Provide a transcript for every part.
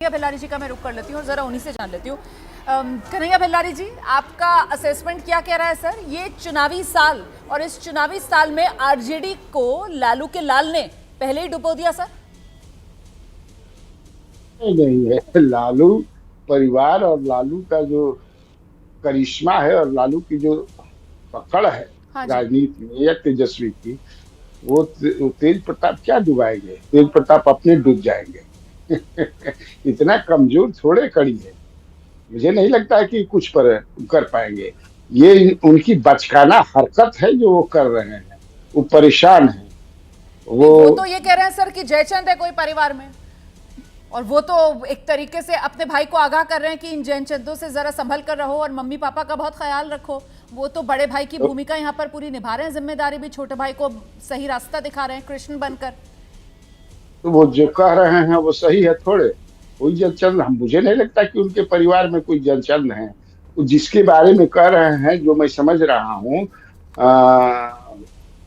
कन्हैया बेल्लारी जी का मैं रुक कर लेती हूँ और जरा उन्हीं से जान लेती हूँ। कन्हैया बेल्लारी जी, आपका असेसमेंट क्या कह रहा है सर? ये चुनावी साल और इस चुनावी साल में आरजेडी को लालू के लाल ने पहले ही डुबो दिया सर। नहीं है। लालू परिवार और लालू का जो करिश्मा है और लालू की जो पकड़ है हाँ जी। राजनीति में या तेजस्वी की, वो तेज प्रताप क्या डुबाएंगे? तेज प्रताप अपने डूब जाएंगे। इतना कमजोर थोड़े कड़ी है। मुझे नहीं लगता है कि कुछ पर कर पाएंगे। ये उनकी बचकाना हरकत है जो वो कर रहे हैं। वो परेशान है। नहीं, वो वो तो ये कह रहे हैं सर कि जयचंद है कोई परिवार में, और वो तो एक तरीके से अपने भाई को आगाह कर रहे हैं कि इन जयचंदों से जरा संभल कर रहो और मम्मी पापा का बहुत ख्याल रखो। वो तो बड़े भाई की भूमिका यहाँ पर पूरी निभा रहे हैं, जिम्मेदारी भी छोटे भाई को सही रास्ता दिखा रहे हैं कृष्ण बनकर। तो वो जो कह रहे हैं वो सही है थोड़े। कोई जनचंद, हम मुझे नहीं लगता कि उनके परिवार में कोई जनचंद है। वो जिसके बारे में कह रहे हैं, जो मैं समझ रहा हूँ,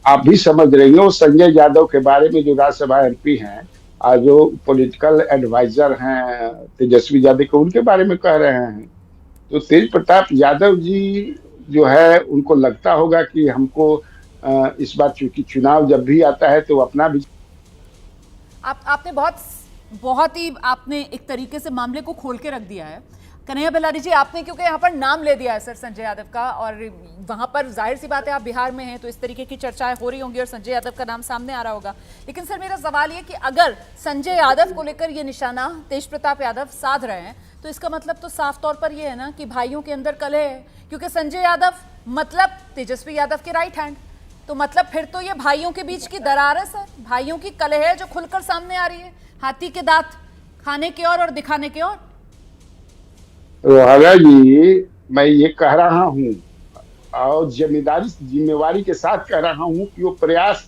आप भी समझ रही हो, संजय यादव के बारे में, जो राज्यसभा एमपी हैं और जो पॉलिटिकल एडवाइजर हैं तेजस्वी यादव के, उनके बारे में कह रहे हैं। तो तेज प्रताप यादव जी जो है, उनको लगता होगा कि हमको इस बार चूंकि चुनाव जब भी आता है तो अपना भी। आपने बहुत बहुत ही आपने एक तरीके से मामले को खोल के रख दिया है कन्हैया बेल्लारी जी। आपने क्योंकि यहाँ पर नाम ले दिया है सर संजय यादव का, और वहां पर जाहिर सी बात है आप बिहार में हैं तो इस तरीके की चर्चाएं हो रही होंगी और संजय यादव का नाम सामने आ रहा होगा। लेकिन सर मेरा सवाल ये कि अगर संजय यादव को लेकर ये निशाना तेज प्रताप यादव साध रहे हैं तो इसका मतलब तो साफ तौर पर यह है ना कि भाइयों के अंदर कलह है, क्योंकि संजय यादव मतलब तेजस्वी यादव के राइट हैंड। तो मतलब फिर तो ये भाइयों के बीच की दरार है सर, भाइयों की कलह है जो खुलकर सामने आ रही है, हाथी के दांत खाने की और दिखाने की और। रोहरा जी, मैं ये कह रहा हूँ और जिम्मेवारी के साथ कह रहा हूँ कि वो प्रयास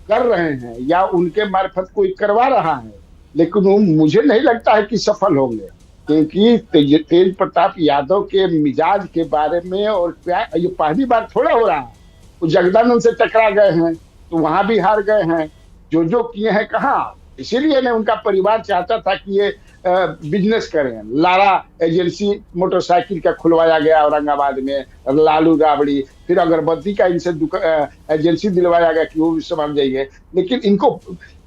कर रहे हैं या उनके मार्फत कोई करवा रहा है, लेकिन वो मुझे नहीं लगता है कि सफल होंगे। क्योंकि तेज प्रताप यादव के मिजाज के बारे में, और क्या ये पहली बार थोड़ा हो रहा है। वो जगदानंद से टकरा गए हैं तो वहां भी हार गए हैं। जो किए हैं कहाँ। इसीलिए ने उनका परिवार चाहता था कि ये बिजनेस करें। लारा एजेंसी मोटरसाइकिल का खुलवाया गया औरंगाबाद में, लालू राबड़ी। फिर अगरबत्ती का इनसे एजेंसी दिलवाया गया कि वो भी समझ जाइए। लेकिन इनको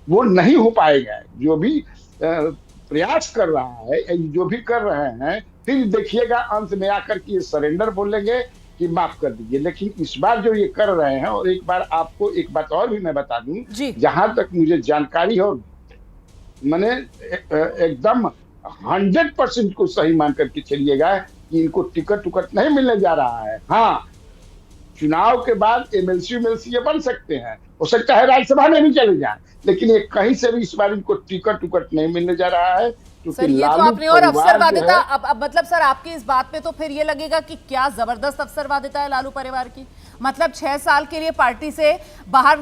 वो नहीं हो पाएगा। जो भी प्रयास कर रहा है, जो भी कर रहे हैं, फिर देखिएगा अंत में आकर के ये सरेंडर बोलेंगे कि माफ कर दीजिए। लेकिन इस बार जो ये कर रहे हैं, और एक बार आपको एक बात और भी मैं बता दूं, जी। जहां तक मुझे जानकारी हो, मैंने एकदम 100% को सही मान करके चलिएगा कि इनको टिकट टुकट नहीं मिलने जा रहा है। हाँ, चुनाव के बाद एमएलसी उमएलसी ये बन सकते हैं, हो सकता है राज्यसभा में भी चले जाए, लेकिन ये कहीं से भी इस बार इनको टिकट टुकट नहीं मिलने जा रहा है, क्योंकि सर ये तो लालू आपने और परिवार जो अवसरवादिता, है। अब मतलब सर आपकी इस बात पे तो फिर ये लगेगा कि क्या जबरदस्त अवसरवादिता है लालू परिवार की। मतलब 6 साल के लिए पार्टी से बाहर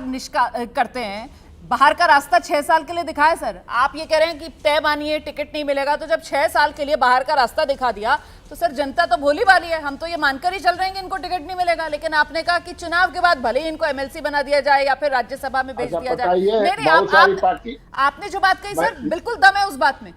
करते हैं, बाहर का रास्ता 6 साल के लिए दिखाए सर। आप ये कह रहे हैं कि तय मानिए टिकट नहीं मिलेगा, तो जब 6 साल के लिए बाहर का रास्ता दिखा दिया तो सर जनता तो भोली वाली है। हम तो ये मानकर ही चल रहे हैं कि इनको टिकट नहीं मिलेगा, लेकिन आपने कहा कि चुनाव के बाद भले ही इनको एमएलसी बना दिया जाए या फिर राज्यसभा में भेज दिया जाए। नहीं, आपने जो बात कही सर, बिल्कुल दम है उस बात में।